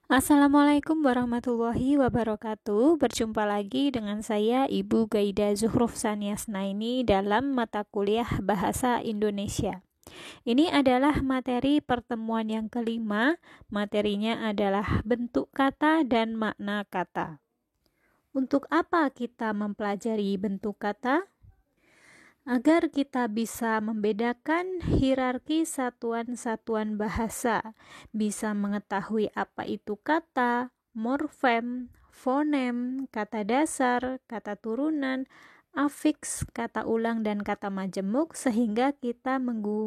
Assalamualaikum warahmatullahi wabarakatuh. Berjumpa lagi dengan saya Ibu Gaida Zuhruf Saniasnaini dalam mata kuliah Bahasa Indonesia. Ini adalah materi pertemuan yang kelima. Materinya adalah bentuk kata dan makna kata. Untuk apa kita mempelajari bentuk kata? Agar kita bisa membedakan hierarki satuan-satuan bahasa, bisa mengetahui apa itu kata, morfem, fonem, kata dasar, kata turunan, afiks, kata ulang, dan kata majemuk, sehingga kita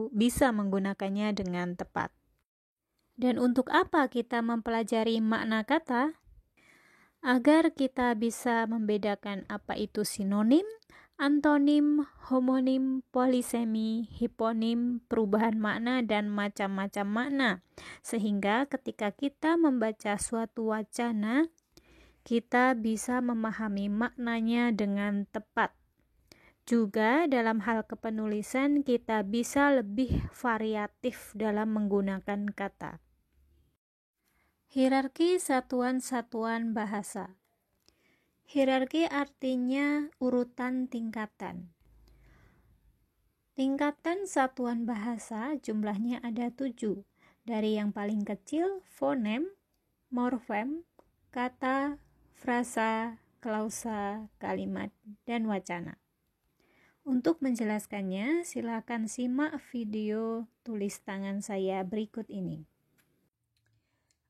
bisa menggunakannya dengan tepat. Dan untuk apa kita mempelajari makna kata? Agar kita bisa membedakan apa itu sinonim, antonim, homonim, polisemi, hiponim, perubahan makna, dan macam-macam makna. Sehingga ketika kita membaca suatu wacana, kita bisa memahami maknanya dengan tepat. Juga dalam hal kepenulisan, kita bisa lebih variatif dalam menggunakan kata. Hierarki satuan-satuan bahasa. Hierarki artinya urutan tingkatan. Tingkatan satuan bahasa jumlahnya ada 7. Dari yang paling kecil, fonem, morfem, kata, frasa, klausa, kalimat, dan wacana. Untuk menjelaskannya, silakan simak video tulis tangan saya berikut ini.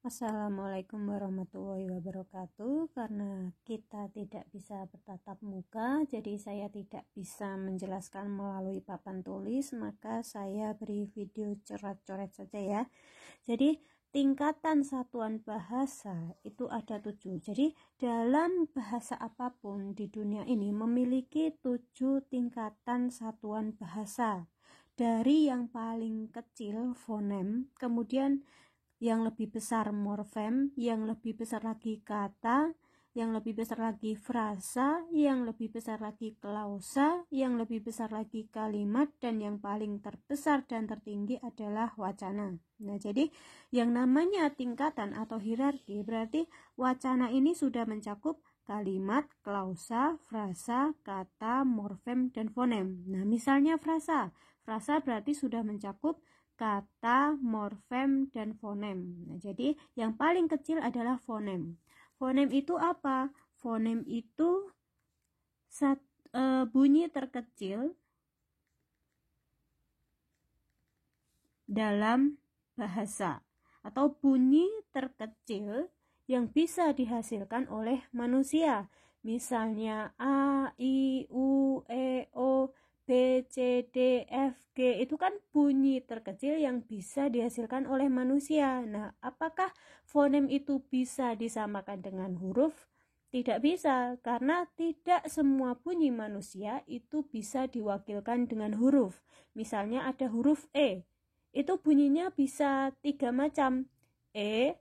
Assalamualaikum warahmatullahi wabarakatuh. Karena kita tidak bisa bertatap muka, jadi saya tidak bisa menjelaskan melalui papan tulis, maka saya beri video coret-coret saja ya. Jadi tingkatan satuan bahasa itu ada 7. Jadi dalam bahasa apapun di dunia ini memiliki 7 tingkatan satuan bahasa. Dari yang paling kecil fonem, kemudian yang lebih besar morfem, yang lebih besar lagi kata, yang lebih besar lagi frasa, yang lebih besar lagi klausa, yang lebih besar lagi kalimat, dan yang paling terbesar dan tertinggi adalah wacana. Nah, jadi yang namanya tingkatan atau hierarki berarti wacana ini sudah mencakup kalimat, klausa, frasa, kata, morfem, dan fonem. Nah, misalnya frasa berarti sudah mencakup kata, morfem, dan fonem. Nah, jadi yang paling kecil adalah fonem. Fonem itu apa? Fonem itu bunyi terkecil dalam bahasa atau bunyi terkecil yang bisa dihasilkan oleh manusia. Misalnya A, I, U, E, O, B, C, D, F, G itu kan bunyi terkecil yang bisa dihasilkan oleh manusia. Nah, apakah fonem itu bisa disamakan dengan huruf? Tidak bisa, karena tidak semua bunyi manusia itu bisa diwakilkan dengan huruf. Misalnya ada huruf E, itu bunyinya bisa 3 macam, E,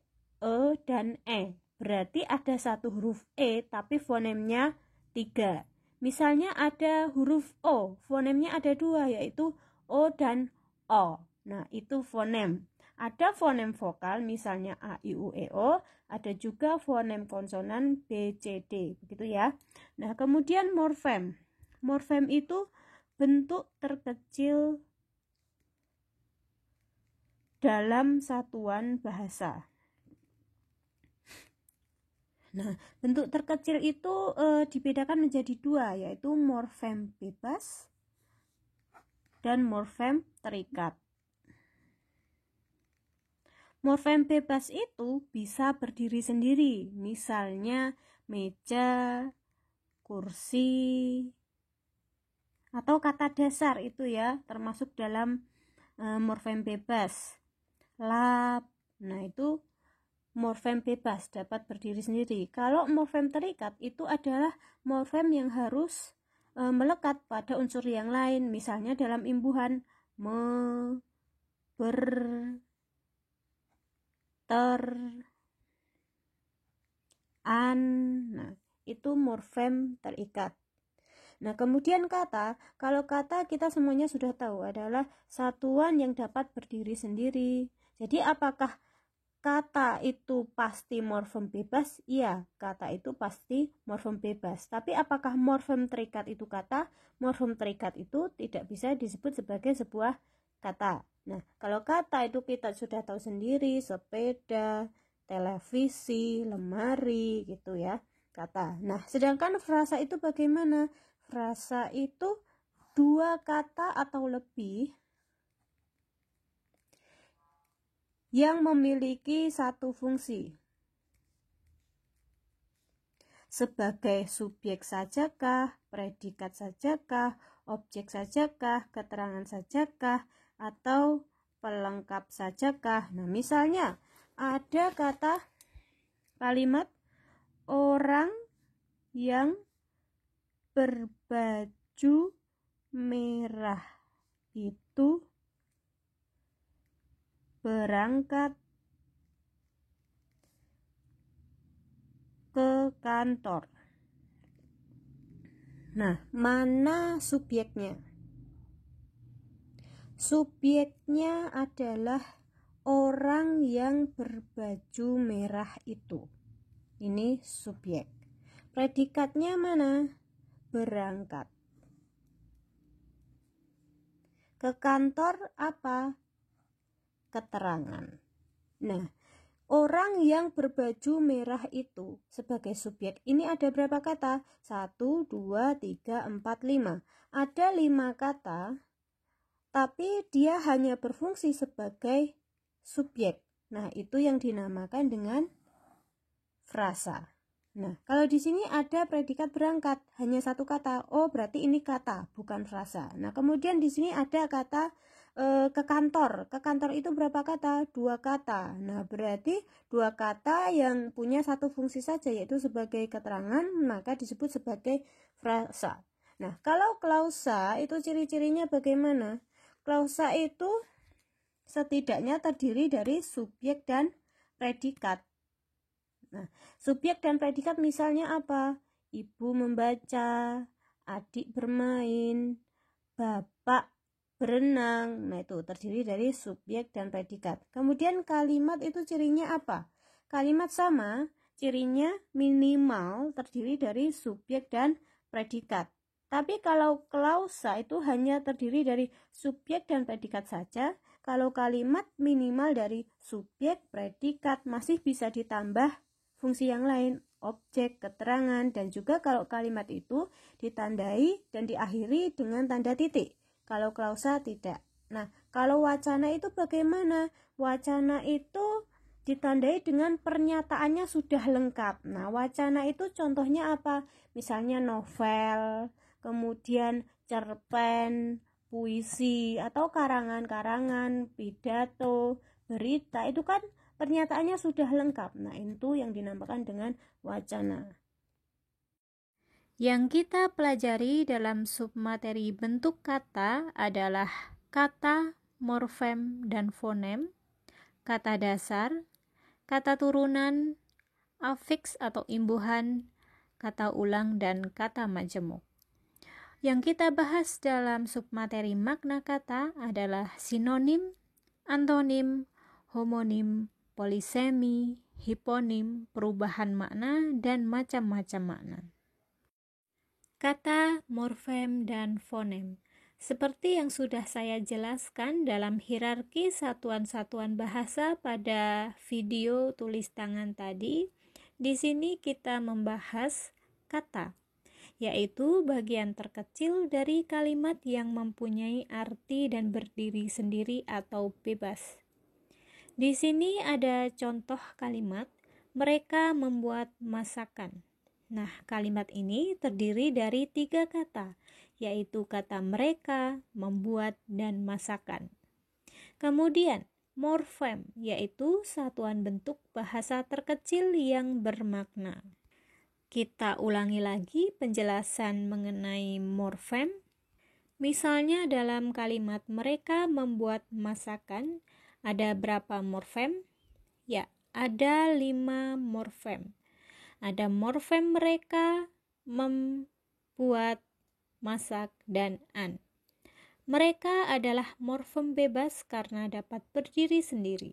dan E. Berarti ada satu huruf E, tapi fonemnya 3. Misalnya ada huruf O, fonemnya ada 2, yaitu O dan O. Nah, itu fonem. Ada fonem vokal, misalnya A, I, U, E, O. Ada juga fonem konsonan B, C, D. Begitu ya. Nah, kemudian morfem. Morfem itu bentuk terkecil dalam satuan bahasa. Nah, bentuk terkecil itu dibedakan menjadi 2, yaitu morfem bebas dan morfem terikat. Morfem bebas itu bisa berdiri sendiri, misalnya meja, kursi, atau kata dasar itu ya, termasuk dalam morfem bebas. Lap, nah itu morfem bebas dapat berdiri sendiri. Kalau morfem terikat itu adalah morfem yang harus melekat pada unsur yang lain. Misalnya dalam imbuhan me, ber, ter, an. Nah, itu morfem terikat. Nah, kemudian kata. Kalau kata kita semuanya sudah tahu adalah satuan yang dapat berdiri sendiri. Jadi apakah kata itu pasti morfem bebas? Iya, kata itu pasti morfem bebas. Tapi apakah morfem terikat itu kata? Morfem terikat itu tidak bisa disebut sebagai sebuah kata. Nah, kalau kata itu kita sudah tahu sendiri, sepeda, televisi, lemari, gitu ya, kata. Nah, sedangkan frasa itu bagaimana? Frasa itu dua kata atau lebih yang memiliki satu fungsi. Sebagai subjek sajakah, predikat sajakah, objek sajakah, keterangan sajakah, atau pelengkap sajakah. Nah, misalnya ada kata kalimat orang yang berbaju merah itu berangkat ke kantor. Nah, mana subjeknya? Subjeknya adalah orang yang berbaju merah itu. Ini subjek. Predikatnya mana? Berangkat. Ke kantor apa? Keterangan. Nah, orang yang berbaju merah itu sebagai subjek ini ada berapa kata? 1, 2, 3, 4, 5. Ada 5 kata, tapi dia hanya berfungsi sebagai subjek. Nah, itu yang dinamakan dengan frasa. Nah, kalau di sini ada predikat berangkat, hanya satu kata. Oh, berarti ini kata, bukan frasa. Nah, kemudian di sini ada kata ke kantor. Ke kantor itu berapa kata? 2 kata. Nah, berarti 2 kata yang punya satu fungsi saja, yaitu sebagai keterangan, maka disebut sebagai frasa. Nah, kalau klausa itu ciri-cirinya bagaimana? Klausa itu setidaknya terdiri dari subjek dan predikat. Nah, subjek dan predikat misalnya apa? Ibu membaca, adik bermain, bapak berenang. Nah, itu terdiri dari subjek dan predikat. Kemudian kalimat itu cirinya apa? Kalimat sama, cirinya minimal terdiri dari subjek dan predikat. Tapi kalau klausa itu hanya terdiri dari subjek dan predikat saja. Kalau kalimat minimal dari subjek, predikat, masih bisa ditambah fungsi yang lain, objek, keterangan, dan juga kalau kalimat itu ditandai dan diakhiri dengan tanda titik. Kalau klausa tidak. Nah, kalau wacana itu bagaimana? Wacana itu ditandai dengan pernyataannya sudah lengkap. Nah, wacana itu contohnya apa? Misalnya novel, kemudian cerpen, puisi, atau karangan-karangan, pidato, berita. Itu kan pernyataannya sudah lengkap. Nah, itu yang dinamakan dengan wacana. Yang kita pelajari dalam submateri bentuk kata adalah kata, morfem, dan fonem, kata dasar, kata turunan, afiks atau imbuhan, kata ulang, dan kata majemuk. Yang kita bahas dalam submateri makna kata adalah sinonim, antonim, homonim, polisemi, hiponim, perubahan makna, dan macam-macam makna. Kata, morfem, dan fonem. Seperti yang sudah saya jelaskan dalam hierarki satuan-satuan bahasa pada video tulis tangan tadi, di sini kita membahas kata, yaitu bagian terkecil dari kalimat yang mempunyai arti dan berdiri sendiri atau bebas. Di sini ada contoh kalimat, mereka membuat masakan. Nah, kalimat ini terdiri dari 3 kata, yaitu kata mereka, membuat, dan masakan. Kemudian, morfem, yaitu satuan bentuk bahasa terkecil yang bermakna. Kita ulangi lagi penjelasan mengenai morfem. Misalnya dalam kalimat mereka membuat masakan, ada berapa morfem? Ya, ada 5 morfem. Ada morfem mereka, membuat, masak, dan an. Mereka adalah morfem bebas karena dapat berdiri sendiri.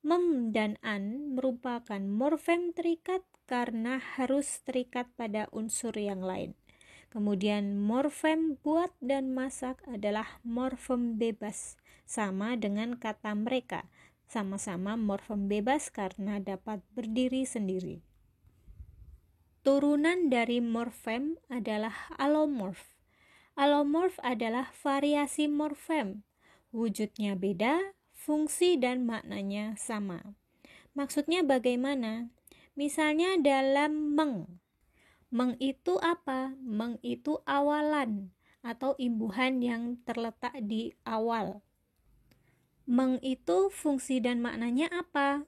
Mem dan an merupakan morfem terikat karena harus terikat pada unsur yang lain. Kemudian morfem buat dan masak adalah morfem bebas, sama dengan kata mereka, sama-sama morfem bebas karena dapat berdiri sendiri. Turunan dari morfem adalah alomorf. Alomorf adalah variasi morfem. Wujudnya beda, fungsi dan maknanya sama. Maksudnya bagaimana? Misalnya dalam meng. Meng itu apa? Meng itu awalan atau imbuhan yang terletak di awal. Meng itu fungsi dan maknanya apa?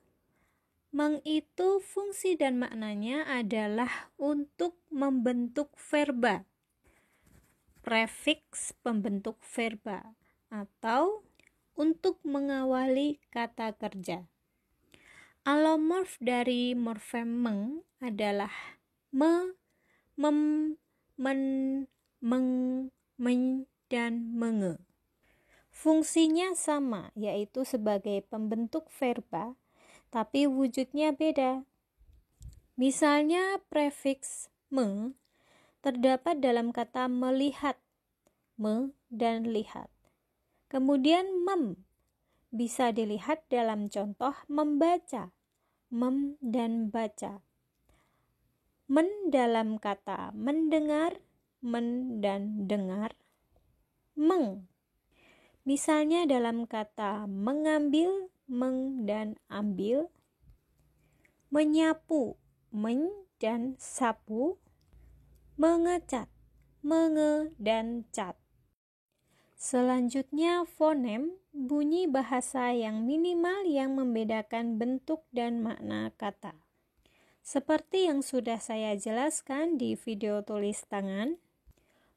Meng itu fungsi dan maknanya adalah untuk membentuk verba, prefiks pembentuk verba, atau untuk mengawali kata kerja. Alomorf dari morfem meng adalah me, mem, men, meng, men, dan menge. Fungsinya sama, yaitu sebagai pembentuk verba, tapi wujudnya beda. Misalnya prefiks me terdapat dalam kata melihat, me dan lihat. Kemudian mem bisa dilihat dalam contoh membaca, mem dan baca. Men dalam kata mendengar, men dan dengar. Meng misalnya dalam kata mengambil, meng dan ambil. Menyapu, men dan sapu. Mengecat, menge dan cat. Selanjutnya fonem, bunyi bahasa yang minimal yang membedakan bentuk dan makna kata. Seperti yang sudah saya jelaskan di video tulis tangan,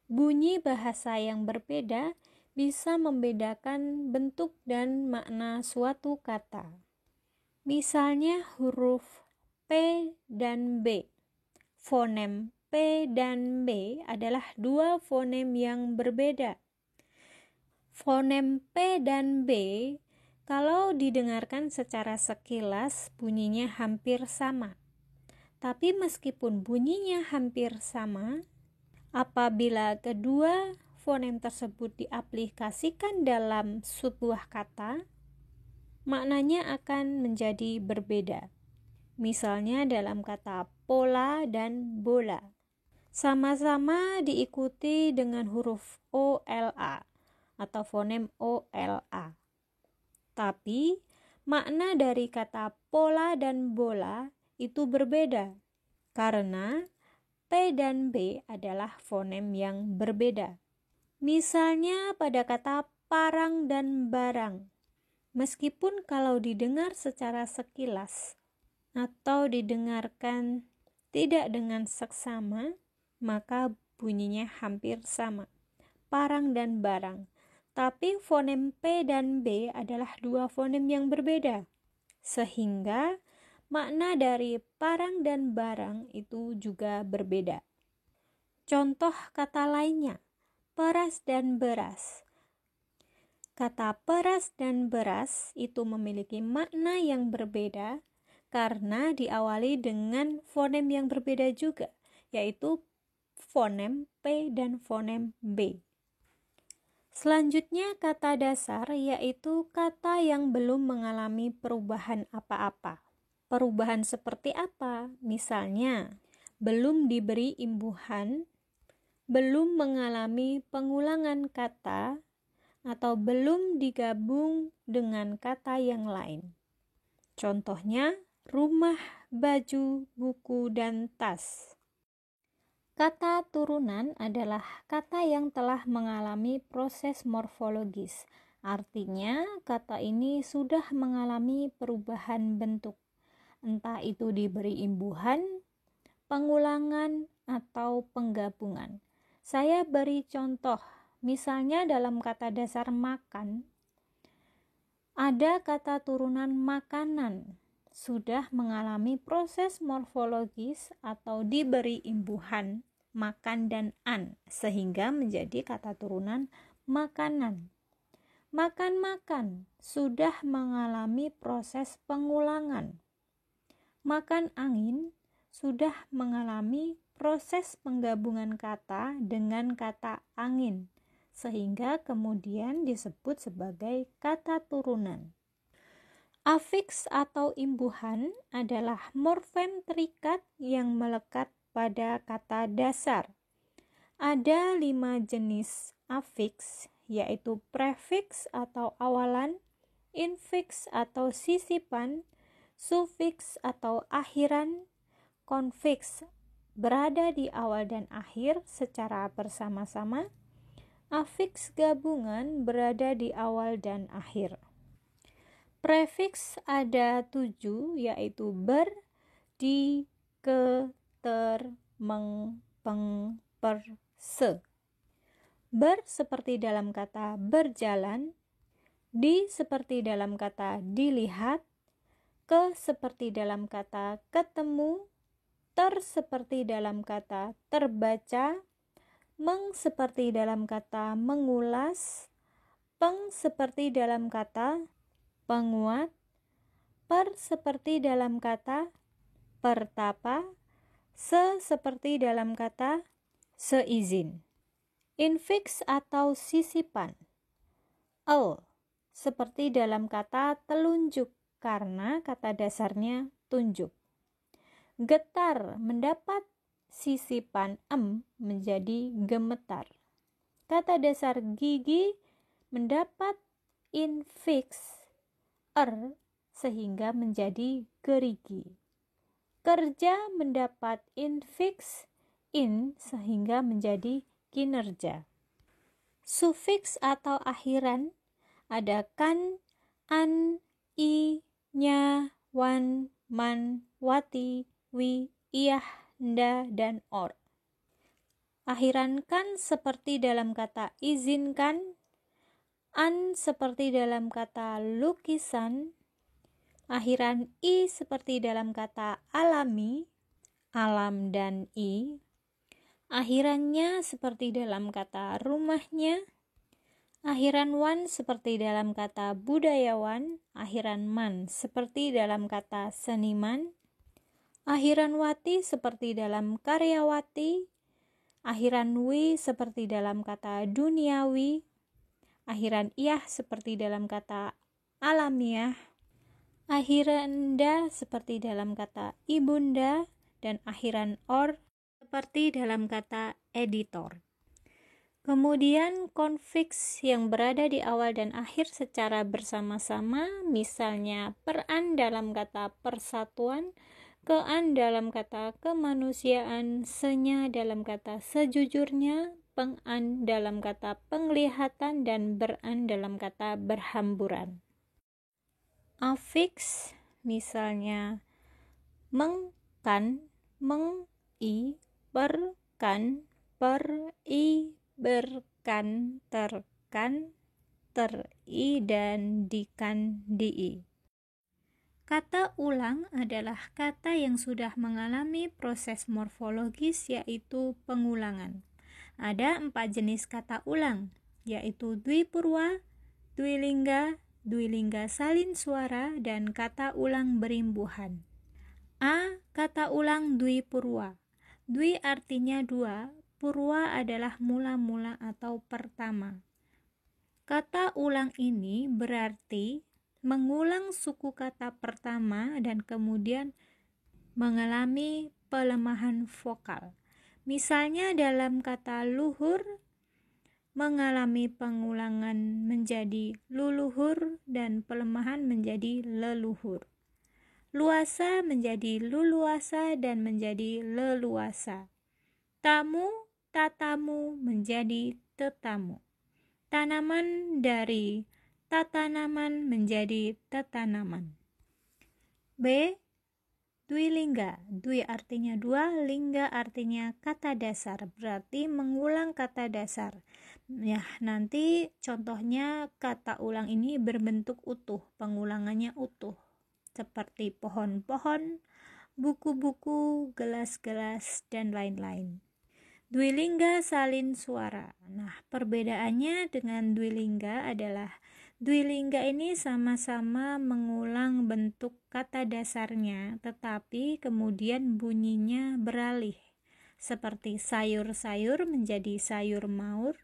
bunyi bahasa yang berbeda bisa membedakan bentuk dan makna suatu kata. Misalnya huruf P dan B. Fonem P dan B adalah dua fonem yang berbeda. Fonem P dan B kalau didengarkan secara sekilas bunyinya hampir sama. Tapi meskipun bunyinya hampir sama, apabila kedua fonem tersebut diaplikasikan dalam sebuah kata, maknanya akan menjadi berbeda. Misalnya dalam kata pola dan bola. Sama-sama diikuti dengan huruf OLA atau fonem OLA. Tapi makna dari kata pola dan bola itu berbeda karena P dan B adalah fonem yang berbeda. Misalnya pada kata parang dan barang. Meskipun kalau didengar secara sekilas atau didengarkan tidak dengan seksama, maka bunyinya hampir sama. Parang dan barang. Tapi fonem P dan B adalah dua fonem yang berbeda. Sehingga makna dari parang dan barang itu juga berbeda. Contoh kata lainnya, peras dan beras. Kata peras dan beras itu memiliki makna yang berbeda karena diawali dengan fonem yang berbeda juga, yaitu fonem P dan fonem B. Selanjutnya kata dasar, yaitu kata yang belum mengalami perubahan apa-apa. Perubahan seperti apa? Misalnya, belum diberi imbuhan, belum mengalami pengulangan kata, atau belum digabung dengan kata yang lain. Contohnya, rumah, baju, buku, dan tas. Kata turunan adalah kata yang telah mengalami proses morfologis. Artinya, kata ini sudah mengalami perubahan bentuk. Entah itu diberi imbuhan, pengulangan, atau penggabungan. Saya beri contoh. Misalnya dalam kata dasar makan, ada kata turunan makanan, sudah mengalami proses morfologis atau diberi imbuhan makan dan an, sehingga menjadi kata turunan makanan. Makan-makan sudah mengalami proses pengulangan. Makan angin sudah mengalami proses penggabungan kata dengan kata angin, sehingga kemudian disebut sebagai kata turunan. Afiks atau imbuhan adalah morfem terikat yang melekat pada kata dasar. Ada 5 jenis afiks, yaitu prefiks atau awalan, infiks atau sisipan, sufiks atau akhiran, konfiks berada di awal dan akhir secara bersama-sama, afiks gabungan berada di awal dan akhir. Prefiks ada 7, yaitu ber, di, ke, ter, meng, peng, per, se. Ber seperti dalam kata berjalan, di seperti dalam kata dilihat, ke seperti dalam kata ketemu, ter seperti dalam kata terbaca, meng seperti dalam kata mengulas, peng seperti dalam kata penguat, per seperti dalam kata pertapa, se seperti dalam kata seizin. Infiks atau sisipan. Seperti dalam kata telunjuk karena kata dasarnya tunjuk. Getar mendapat sisipan menjadi gemetar. Kata dasar gigi mendapat infiks sehingga menjadi gerigi. Kerja mendapat infiks sehingga menjadi kinerja. Sufiks atau akhiran ada kan, an, i, nya, wan, man, wati, wi, iyah, nda, dan or. Akhiran kan seperti dalam kata izinkan, an seperti dalam kata lukisan, akhiran i seperti dalam kata alami, alam dan i, akhirannya seperti dalam kata rumahnya, akhiran wan seperti dalam kata budayawan, akhiran man seperti dalam kata seniman, akhiran wati seperti dalam karyawati, akhiran wi seperti dalam kata duniawi, akhiran iyah seperti dalam kata alamiah, akhiran da seperti dalam kata ibunda, dan akhiran or seperti dalam kata editor. Kemudian konfiks yang berada di awal dan akhir secara bersama-sama, misalnya peran dalam kata persatuan, kean dalam kata kemanusiaan, senya dalam kata sejujurnya, pengan dalam kata penglihatan, dan beran dalam kata berhamburan. Afiks misalnya mengkan, mengi, berkan, peri, berkan, terkan, teri, dan dikan, dii. Kata ulang adalah kata yang sudah mengalami proses morfologis, yaitu pengulangan. Ada 4 jenis kata ulang, yaitu dwipurwa, dwilingga, dwilingga salin suara, dan kata ulang berimbuhan. Kata ulang dwipurwa. Dwi artinya 2, purwa adalah mula-mula atau pertama. Kata ulang ini berarti mengulang suku kata pertama dan kemudian mengalami pelemahan vokal. Misalnya dalam kata luhur, mengalami pengulangan menjadi luluhur dan pelemahan menjadi leluhur. Luasa menjadi luluasa dan menjadi leluasa. Tamu, tatamu menjadi tetamu. Tanaman dari tatanaman menjadi tetanaman. B. Dwilingga. Dwi artinya 2, lingga artinya kata dasar, berarti mengulang kata dasar. Ya, nanti contohnya kata ulang ini berbentuk utuh, pengulangannya utuh. Seperti pohon-pohon, buku-buku, gelas-gelas, dan lain-lain. Dwilingga salin suara. Nah, perbedaannya dengan dwilingga adalah Dwilingga ini sama-sama mengulang bentuk kata dasarnya, tetapi kemudian bunyinya beralih. Seperti sayur-sayur menjadi sayur maur,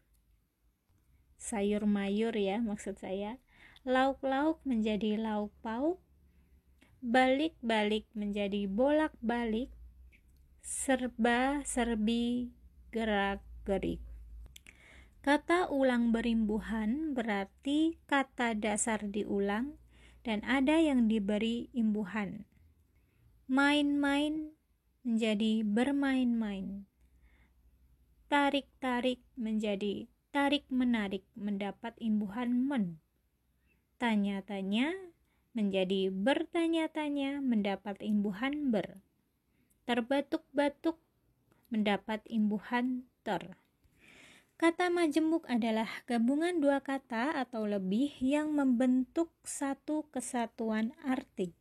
sayur mayur ya maksud saya. Lauk-lauk menjadi lauk pauk, balik-balik menjadi bolak-balik, serba-serbi, gerak-gerik. Kata ulang berimbuhan berarti kata dasar diulang dan ada yang diberi imbuhan. Main-main menjadi bermain-main. Tarik-tarik menjadi tarik-menarik mendapat imbuhan men. Tanya-tanya menjadi bertanya-tanya mendapat imbuhan ber. Terbatuk-batuk mendapat imbuhan ter. Kata majemuk adalah gabungan dua kata atau lebih yang membentuk satu kesatuan arti.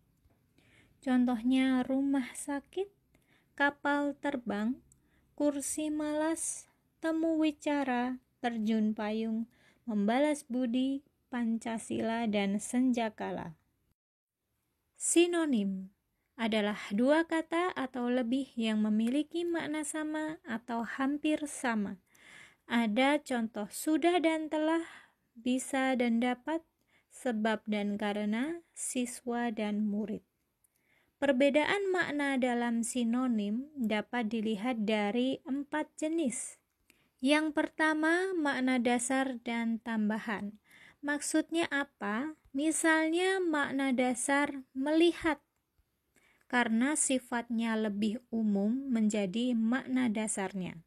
Contohnya rumah sakit, kapal terbang, kursi malas, temu wicara, terjun payung, membalas budi, Pancasila, dan senjakala. Sinonim adalah dua kata atau lebih yang memiliki makna sama atau hampir sama. Ada contoh sudah dan telah, bisa dan dapat, sebab dan karena, siswa dan murid. Perbedaan makna dalam sinonim dapat dilihat dari 4 jenis. Yang pertama, makna dasar dan tambahan. Maksudnya apa? Misalnya makna dasar melihat, karena sifatnya lebih umum menjadi makna dasarnya.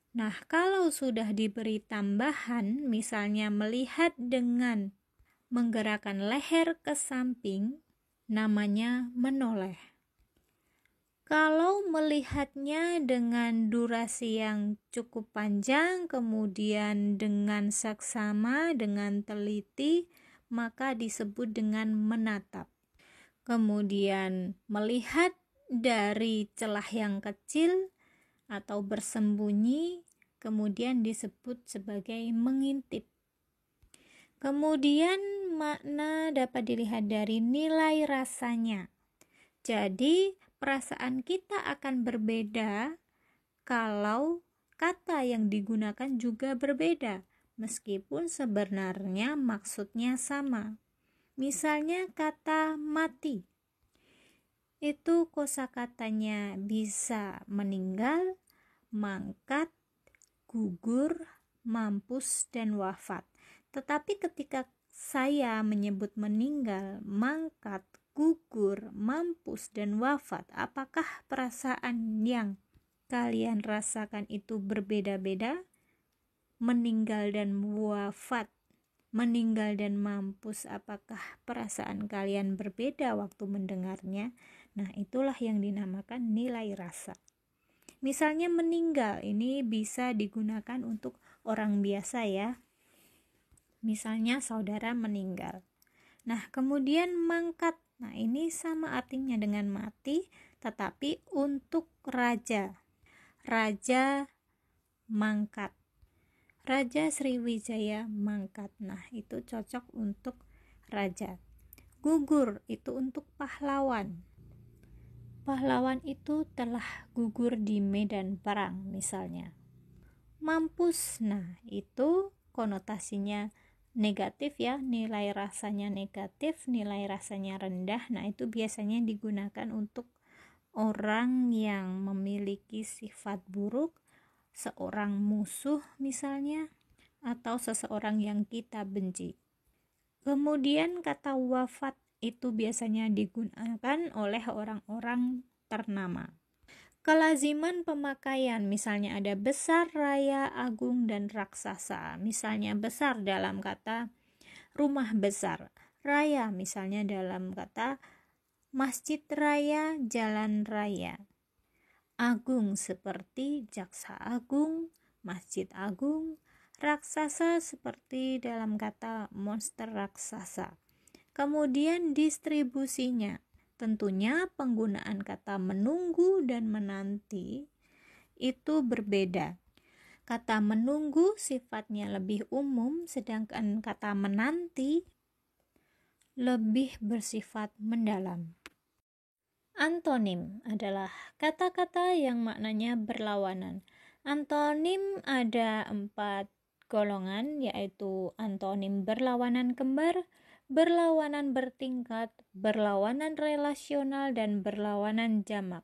Nah, kalau sudah diberi tambahan, misalnya melihat dengan menggerakkan leher ke samping, namanya menoleh. Kalau melihatnya dengan durasi yang cukup panjang, kemudian dengan saksama, dengan teliti, maka disebut dengan menatap. Kemudian melihat dari celah yang kecil atau bersembunyi, kemudian disebut sebagai mengintip. Kemudian makna dapat dilihat dari nilai rasanya. Jadi perasaan kita akan berbeda kalau kata yang digunakan juga berbeda, meskipun sebenarnya maksudnya sama. Misalnya kata mati, itu kosakatanya bisa meninggal, mangkat, gugur, mampus, dan wafat. Tetapi ketika saya menyebut meninggal, mangkat, gugur, mampus, dan wafat, apakah perasaan yang kalian rasakan itu berbeda-beda? Meninggal dan wafat, meninggal dan mampus, apakah perasaan kalian berbeda waktu mendengarnya? Nah, itulah yang dinamakan nilai rasa. Misalnya meninggal, ini bisa digunakan untuk orang biasa ya. Misalnya saudara meninggal. Nah, kemudian mangkat. Nah, ini sama artinya dengan mati, tetapi untuk raja. Raja mangkat. Raja Sriwijaya mangkat. Nah, itu cocok untuk raja. Gugur itu untuk pahlawan. Pahlawan itu telah gugur di medan perang misalnya. Mampus, nah itu konotasinya negatif ya, nilai rasanya negatif, nilai rasanya rendah. Nah, itu biasanya digunakan untuk orang yang memiliki sifat buruk, seorang musuh misalnya, atau seseorang yang kita benci. Kemudian kata wafat itu biasanya digunakan oleh orang-orang ternama. Kelaziman pemakaian, misalnya ada besar, raya, agung, dan raksasa. Misalnya besar dalam kata rumah besar, raya misalnya dalam kata masjid raya, jalan raya. Agung seperti jaksa agung, masjid agung. Raksasa seperti dalam kata monster raksasa. Kemudian distribusinya, tentunya penggunaan kata menunggu dan menanti itu berbeda. Kata menunggu sifatnya lebih umum, sedangkan kata menanti lebih bersifat mendalam. Antonim adalah kata-kata yang maknanya berlawanan. Antonim ada 4 golongan, yaitu antonim berlawanan kembar, berlawanan bertingkat, berlawanan relasional, dan berlawanan jamak.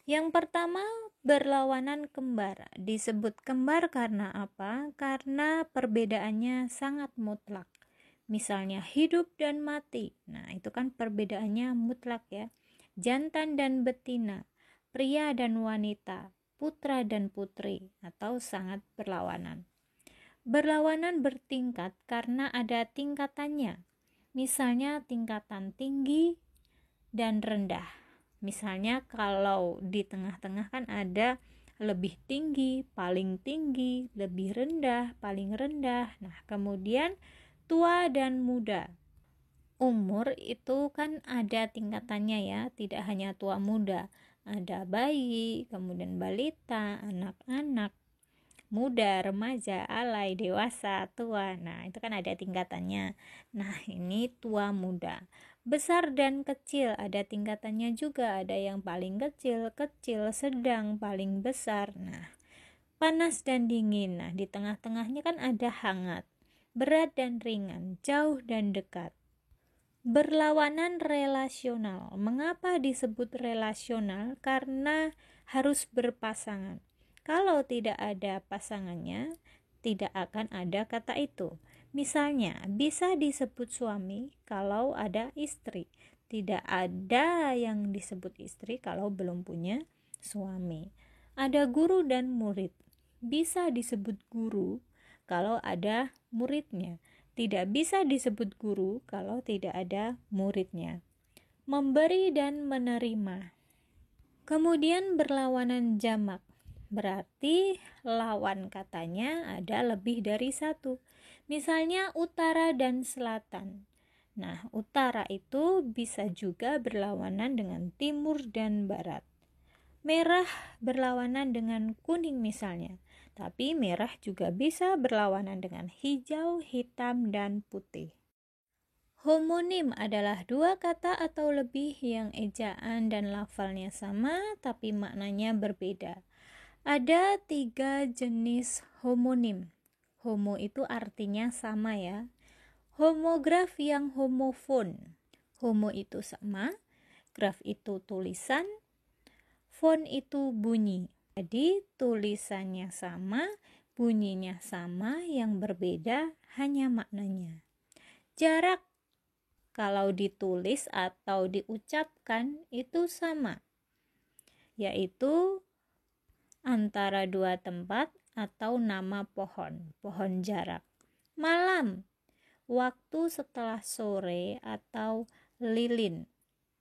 Yang pertama, berlawanan kembar. Disebut kembar karena apa? Karena perbedaannya sangat mutlak. Misalnya hidup dan mati. Nah, itu kan perbedaannya mutlak ya. Jantan dan betina, pria dan wanita, putra dan putri, atau sangat berlawanan. Berlawanan bertingkat karena ada tingkatannya. Misalnya tingkatan tinggi dan rendah. Misalnya kalau di tengah-tengah kan ada lebih tinggi, lebih rendah, paling rendah. Nah, kemudian tua dan muda. Umur itu kan ada tingkatannya ya, tidak hanya tua muda. Ada bayi, kemudian balita, anak-anak, muda, remaja, alay, dewasa, tua. Nah, itu kan ada tingkatannya. Nah, ini tua muda. Besar dan kecil ada tingkatannya juga, ada yang paling kecil, sedang, paling besar. Nah, panas dan dingin. Nah, di tengah-tengahnya kan ada hangat, berat dan ringan, jauh dan dekat. Berlawanan relasional. Mengapa disebut relasional? Karena harus berpasangan. Kalau tidak ada pasangannya, tidak akan ada kata itu. Misalnya, bisa disebut suami kalau ada istri. Tidak ada yang disebut istri kalau belum punya suami. Ada guru dan murid. Bisa disebut guru kalau ada muridnya. Tidak bisa disebut guru kalau tidak ada muridnya. Memberi dan menerima. Kemudian berlawanan jamak. Berarti lawan katanya ada lebih dari satu. Misalnya utara dan selatan. Nah, utara itu bisa juga berlawanan dengan timur dan barat. Merah berlawanan dengan kuning misalnya. Tapi merah juga bisa berlawanan dengan hijau, hitam, dan putih. Homonim adalah 2 kata atau lebih yang ejaan dan lafalnya sama tapi maknanya berbeda. Ada 3 jenis homonim. Homo itu artinya sama ya. Homograf yang homofon. Homo itu sama, graf itu tulisan, fon itu bunyi. Jadi tulisannya sama, bunyinya sama, yang berbeda hanya maknanya. Jarak kalau ditulis atau diucapkan itu sama, yaitu antara 2 tempat atau nama pohon jarak. Malam, waktu setelah sore atau lilin.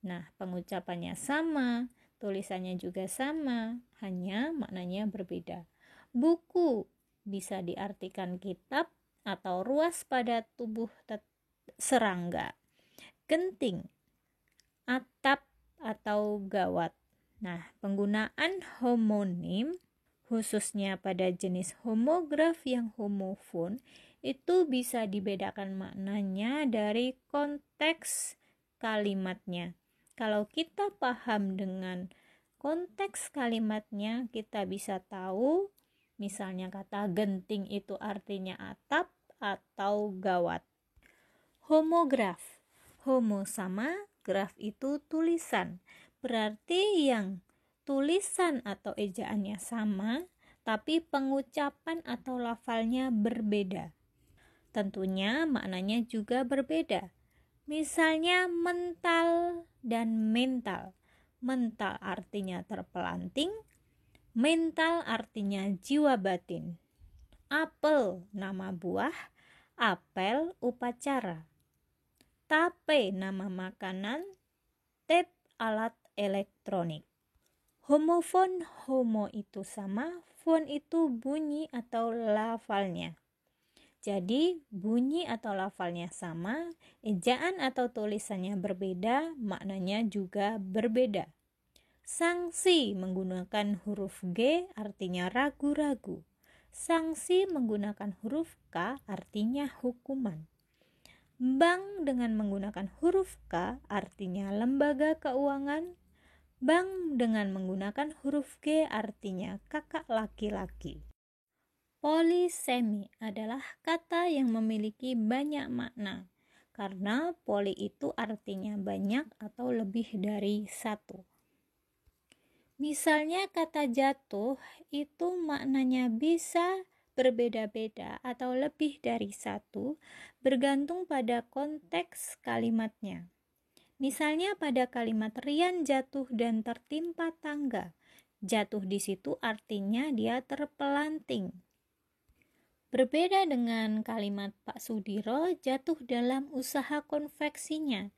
Nah, pengucapannya sama, tulisannya juga sama, hanya maknanya berbeda. Buku bisa diartikan kitab atau ruas pada tubuh serangga. Genting, atap atau gawat. Nah, penggunaan homonim khususnya pada jenis homograf yang homofon itu bisa dibedakan maknanya dari konteks kalimatnya. Kalau kita paham dengan konteks kalimatnya, kita bisa tahu misalnya kata genting itu artinya atap atau gawat. Homograf. Homo sama, graf itu tulisan. Berarti yang tulisan atau ejaannya sama, tapi pengucapan atau lafalnya berbeda. Tentunya maknanya juga berbeda. Misalnya mental dan mental. Mental artinya terpelanting, mental artinya jiwa batin. Apel nama buah, apel upacara. Tape nama makanan, tape alat elektronik. Homofon, homo itu sama, fon itu bunyi atau lafalnya. Jadi bunyi atau lafalnya sama, ejaan atau tulisannya berbeda, maknanya juga berbeda. Sanksi menggunakan huruf G artinya ragu-ragu. Sanksi menggunakan huruf K artinya hukuman. Bank dengan menggunakan huruf K artinya lembaga keuangan. Bank dengan menggunakan huruf G artinya kakak laki-laki. Polisemi adalah kata yang memiliki banyak makna, karena poli itu artinya banyak atau lebih dari satu. Misalnya kata jatuh itu maknanya bisa berbeda-beda atau lebih dari satu, bergantung pada konteks kalimatnya. Misalnya pada kalimat Rian jatuh dan tertimpa tangga. Jatuh di situ artinya dia terpelanting. Berbeda dengan kalimat Pak Sudiro jatuh dalam usaha konveksinya.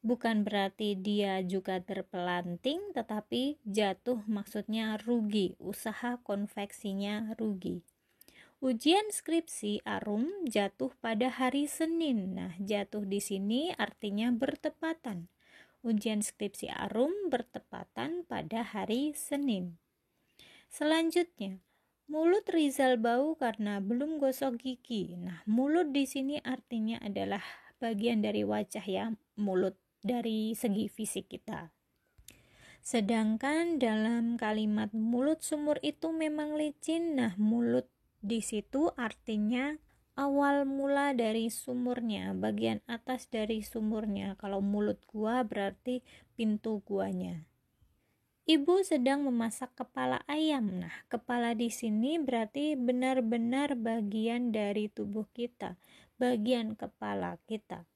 Bukan berarti dia juga terpelanting, tetapi jatuh maksudnya rugi, usaha konveksinya rugi. Ujian skripsi Arum jatuh pada hari Senin. Nah, jatuh di sini artinya bertepatan. Ujian skripsi Arum bertepatan pada hari Senin. Selanjutnya, mulut Rizal bau karena belum gosok gigi. Nah, mulut di sini artinya adalah bagian dari wajah ya, mulut dari segi fisik kita. Sedangkan dalam kalimat mulut sumur itu memang licin, nah mulut di situ artinya awal mula dari sumurnya, bagian atas dari sumurnya. Kalau mulut gua berarti pintu guanya. Ibu sedang memasak kepala ayam. Nah, kepala di sini berarti benar-benar bagian dari tubuh kita, bagian kepala kita.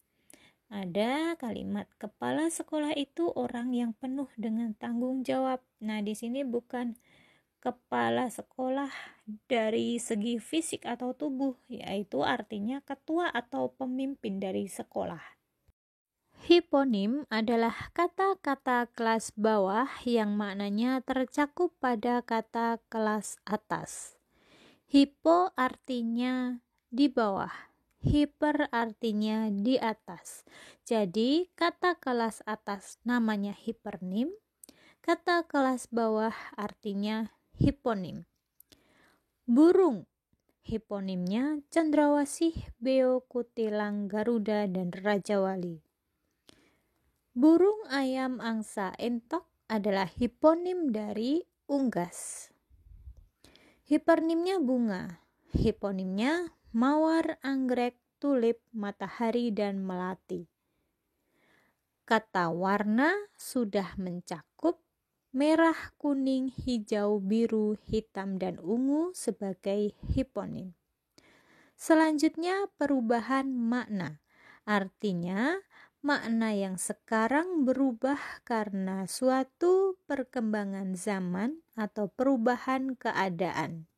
Ada kalimat kepala sekolah itu orang yang penuh dengan tanggung jawab. Nah, di sini bukan kepala sekolah dari segi fisik atau tubuh, yaitu artinya ketua atau pemimpin dari sekolah. Hiponim adalah kata-kata kelas bawah yang maknanya tercakup pada kata kelas atas. Hipo artinya di bawah. Hiper artinya di atas. Jadi kata kelas atas namanya hipernim, kata kelas bawah artinya hiponim. Burung, hiponimnya cendrawasih, beo, kutilang, garuda, dan raja wali. Burung ayam angsa entok adalah hiponim dari unggas. Hipernimnya bunga, hiponimnya mawar, anggrek, tulip, matahari, dan melati. Kata warna sudah mencakup merah, kuning, hijau, biru, hitam, dan ungu sebagai hiponim. Selanjutnya perubahan makna, artinya makna yang sekarang berubah karena suatu perkembangan zaman atau perubahan keadaan.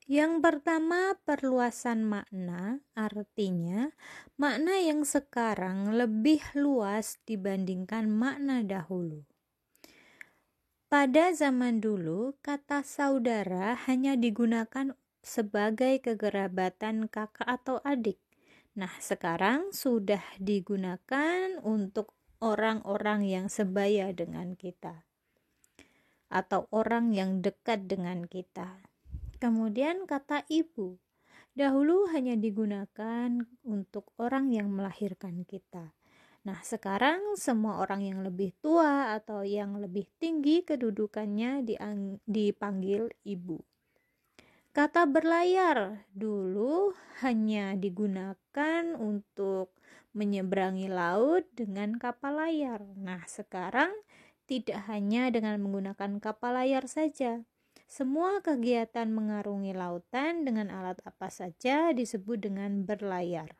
Yang pertama, perluasan makna, artinya makna yang sekarang lebih luas dibandingkan makna dahulu. Pada zaman dulu, kata saudara hanya digunakan sebagai kekerabatan kakak atau adik. Nah, sekarang sudah digunakan untuk orang-orang yang sebaya dengan kita atau orang yang dekat dengan kita. Kemudian kata ibu, dahulu hanya digunakan untuk orang yang melahirkan kita. Nah, sekarang semua orang yang lebih tua atau yang lebih tinggi kedudukannya dipanggil ibu. Kata berlayar dulu hanya digunakan untuk menyeberangi laut dengan kapal layar. Nah, sekarang tidak hanya dengan menggunakan kapal layar saja. Semua kegiatan mengarungi lautan dengan alat apa saja disebut dengan berlayar.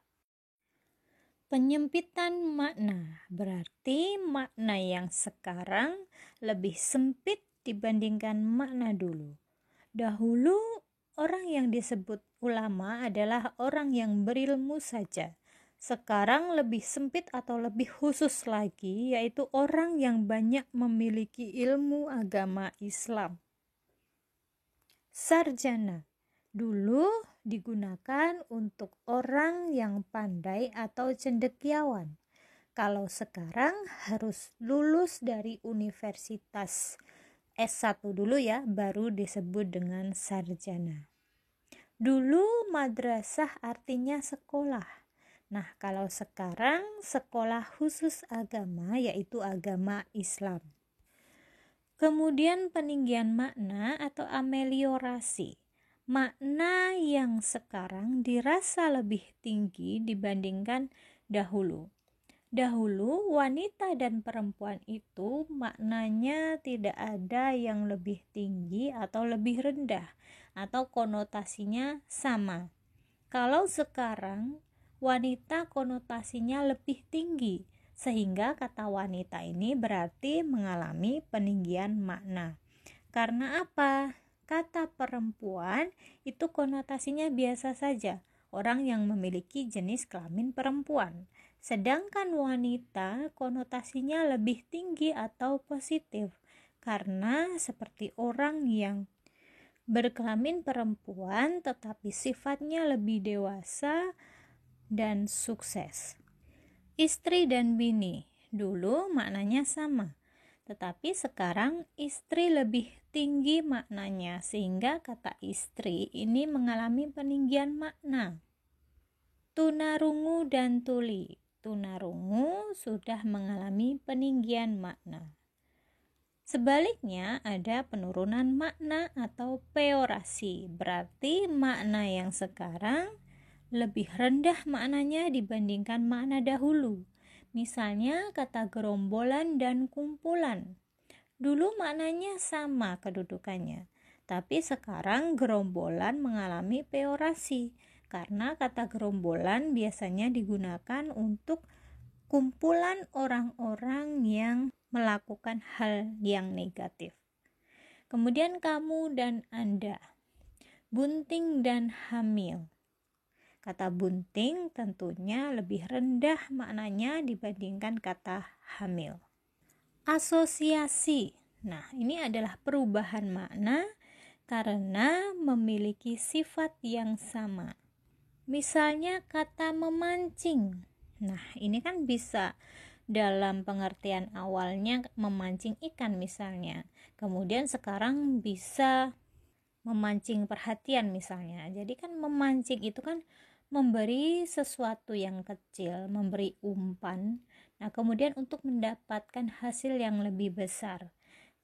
Penyempitan makna berarti makna yang sekarang lebih sempit dibandingkan makna dulu. Dahulu orang yang disebut ulama adalah orang yang berilmu saja. Sekarang lebih sempit atau lebih khusus lagi, yaitu orang yang banyak memiliki ilmu agama Islam. Sarjana dulu digunakan untuk orang yang pandai atau cendekiawan. Kalau sekarang harus lulus dari universitas S1 dulu ya, baru disebut dengan sarjana. Dulu madrasah artinya sekolah. Nah, kalau sekarang sekolah khusus agama, yaitu agama Islam. Kemudian peninggian makna atau ameliorasi. Makna yang sekarang dirasa lebih tinggi dibandingkan dahulu. Dahulu wanita dan perempuan itu maknanya tidak ada yang lebih tinggi atau lebih rendah, atau konotasinya sama. Kalau sekarang wanita konotasinya lebih tinggi, sehingga kata wanita ini berarti mengalami peninggian makna. Karena apa? Kata perempuan itu konotasinya biasa saja, orang yang memiliki jenis kelamin perempuan. Sedangkan wanita konotasinya lebih tinggi atau positif, karena seperti orang yang berkelamin perempuan tetapi sifatnya lebih dewasa dan sukses. Istri dan bini, dulu maknanya sama, tetapi sekarang istri lebih tinggi maknanya, sehingga kata istri ini mengalami peninggian makna. Tunarungu dan tuli. Tunarungu sudah mengalami peninggian makna. Sebaliknya ada penurunan makna atau peorasi, berarti makna yang sekarang lebih rendah maknanya dibandingkan makna dahulu. Misalnya kata gerombolan dan kumpulan. Dulu maknanya sama kedudukannya, tapi sekarang gerombolan mengalami peorasi, karena kata gerombolan biasanya digunakan untuk kumpulan orang-orang yang melakukan hal yang negatif. Kemudian kamu dan Anda, bunting dan hamil. Kata bunting tentunya lebih rendah maknanya dibandingkan kata hamil. Asosiasi. Nah, ini adalah perubahan makna karena memiliki sifat yang sama. Misalnya kata memancing. Nah, ini kan bisa dalam pengertian awalnya memancing ikan misalnya. Kemudian sekarang bisa memancing perhatian misalnya. Jadi kan memancing itu kan memberi sesuatu yang kecil, memberi umpan. Nah, kemudian untuk mendapatkan hasil yang lebih besar,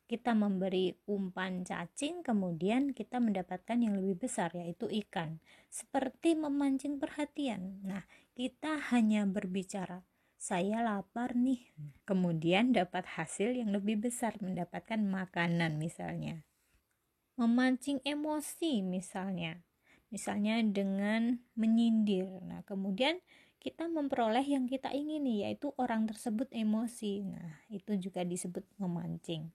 kita memberi umpan cacing, kemudian kita mendapatkan yang lebih besar, yaitu ikan. Seperti memancing perhatian. Nah, kita hanya berbicara, saya lapar nih, kemudian dapat hasil yang lebih besar, mendapatkan makanan misalnya. Memancing emosi misalnya dengan menyindir. Nah, kemudian kita memperoleh yang kita ingini, yaitu orang tersebut emosi. Nah, itu juga disebut memancing.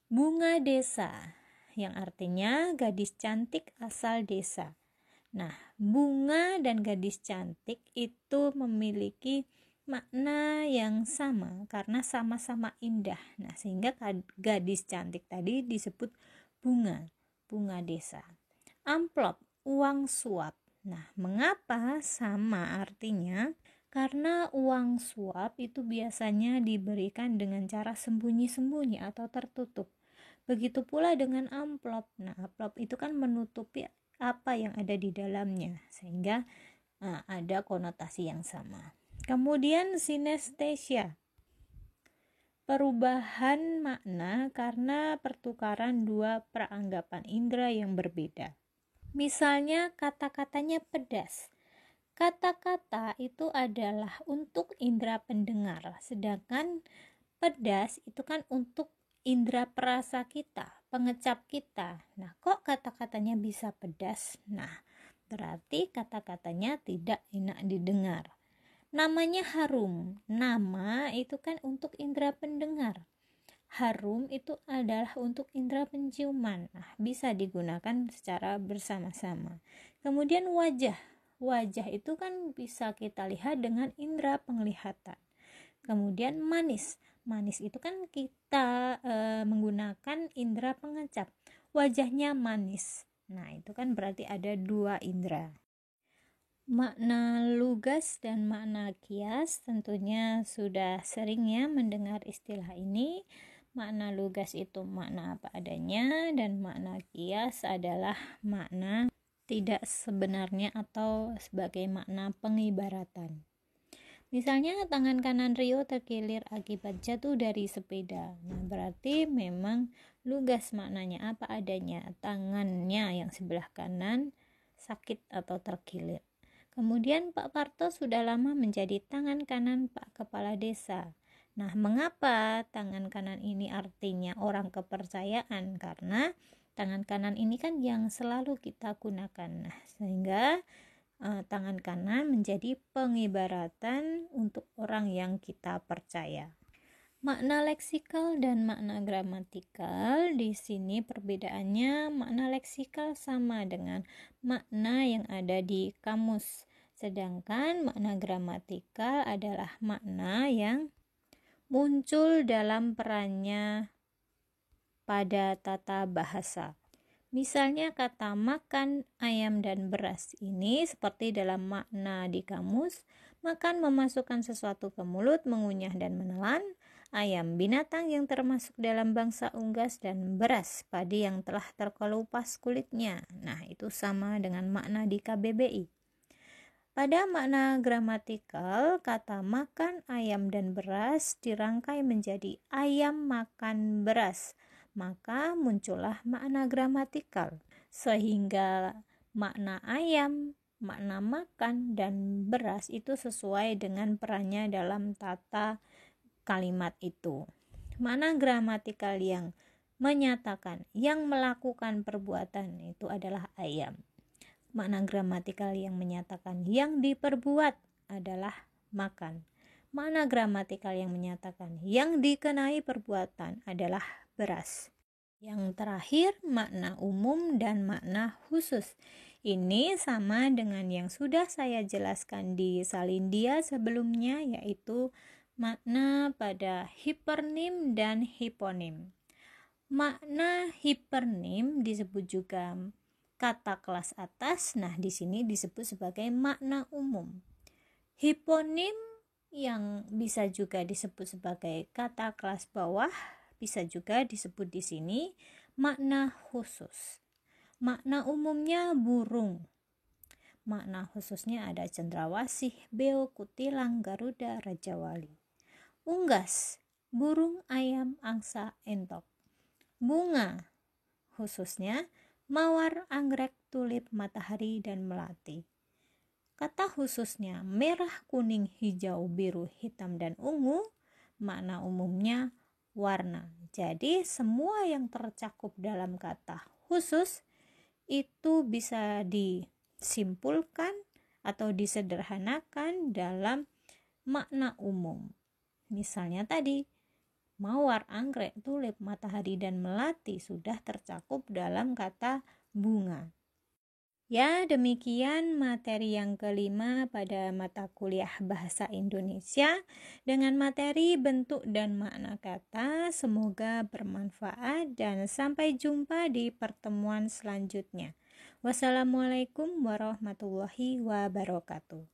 Bunga desa, yang artinya gadis cantik asal desa. Nah, bunga dan gadis cantik itu memiliki makna yang sama karena sama-sama indah. Nah, sehingga gadis cantik tadi disebut bunga desa. Amplop, uang suap. Nah, mengapa sama artinya? Karena uang suap itu biasanya diberikan dengan cara sembunyi-sembunyi atau tertutup. Begitu pula dengan amplop. Nah, amplop itu kan menutupi apa yang ada di dalamnya, sehingga ada konotasi yang sama. Kemudian sinestesia, perubahan makna karena pertukaran dua peranggapan indera yang berbeda. Misalnya kata-katanya pedas. Kata-kata itu adalah untuk indera pendengar, sedangkan pedas itu kan untuk indera perasa kita, pengecap kita. Nah, kok kata-katanya bisa pedas? Nah, berarti kata-katanya tidak enak didengar. Namanya harum. Nama itu kan untuk indera pendengar. Harum itu adalah untuk indera penciuman. Nah, bisa digunakan secara bersama-sama. Kemudian wajah. Wajah itu kan bisa kita lihat dengan indera penglihatan. Kemudian manis. Manis itu kan kita menggunakan indera pengecap. Wajahnya manis. Nah, itu kan berarti ada dua indera. Makna lugas dan makna kias tentunya sudah sering ya mendengar istilah ini. Makna lugas itu makna apa adanya, dan makna kias adalah makna tidak sebenarnya atau sebagai makna pengibaratan. Misalnya tangan kanan Rio terkilir akibat jatuh dari sepeda. Nah, berarti memang lugas maknanya apa adanya. Tangannya yang sebelah kanan sakit atau terkilir. Kemudian Pak Parto sudah lama menjadi tangan kanan Pak Kepala Desa. Nah, mengapa tangan kanan ini artinya orang kepercayaan? Karena tangan kanan ini kan yang selalu kita gunakan. Nah, sehingga tangan kanan menjadi pengibaratan untuk orang yang kita percaya. Makna leksikal dan makna gramatikal, di sini perbedaannya makna leksikal sama dengan makna yang ada di kamus, sedangkan makna gramatikal adalah makna yang muncul dalam perannya pada tata bahasa. Misalnya kata makan, ayam, dan beras ini seperti dalam makna di kamus, makan memasukkan sesuatu ke mulut, mengunyah dan menelan, ayam binatang yang termasuk dalam bangsa unggas, dan beras padi yang telah terkelupas kulitnya. Nah, itu sama dengan makna di KBBI. Pada makna gramatikal, kata makan, ayam, dan beras dirangkai menjadi ayam makan beras. Maka muncullah makna gramatikal, sehingga makna ayam, makna makan, dan beras itu sesuai dengan perannya dalam tata kalimat itu. Makna gramatikal yang menyatakan yang melakukan perbuatan itu adalah ayam. Makna gramatikal yang menyatakan yang diperbuat adalah makan. Makna gramatikal yang menyatakan yang dikenai perbuatan adalah beras. Yang terakhir, makna umum dan makna khusus. Ini sama dengan yang sudah saya jelaskan di Salindia sebelumnya, yaitu makna pada hipernim dan hiponim. Makna hipernim disebut juga kata kelas atas. Nah, di sini disebut sebagai makna umum. Hiponim yang bisa juga disebut sebagai kata kelas bawah, bisa juga disebut di sini makna khusus. Makna umumnya burung. Makna khususnya ada cendrawasih, beo, kutilang, garuda, raja wali. Unggas, burung, ayam, angsa, entok. Bunga, khususnya mawar, anggrek, tulip, matahari, dan melati. Kata khususnya merah, kuning, hijau, biru, hitam, dan ungu. Makna umumnya warna. Jadi semua yang tercakup dalam kata khusus itu bisa disimpulkan atau disederhanakan dalam makna umum. Misalnya tadi, mawar, anggrek, tulip, matahari, dan melati sudah tercakup dalam kata bunga. Ya, demikian materi yang kelima pada mata kuliah Bahasa Indonesia dengan materi bentuk dan makna kata. Semoga bermanfaat dan sampai jumpa di pertemuan selanjutnya. Wassalamualaikum warahmatullahi wabarakatuh.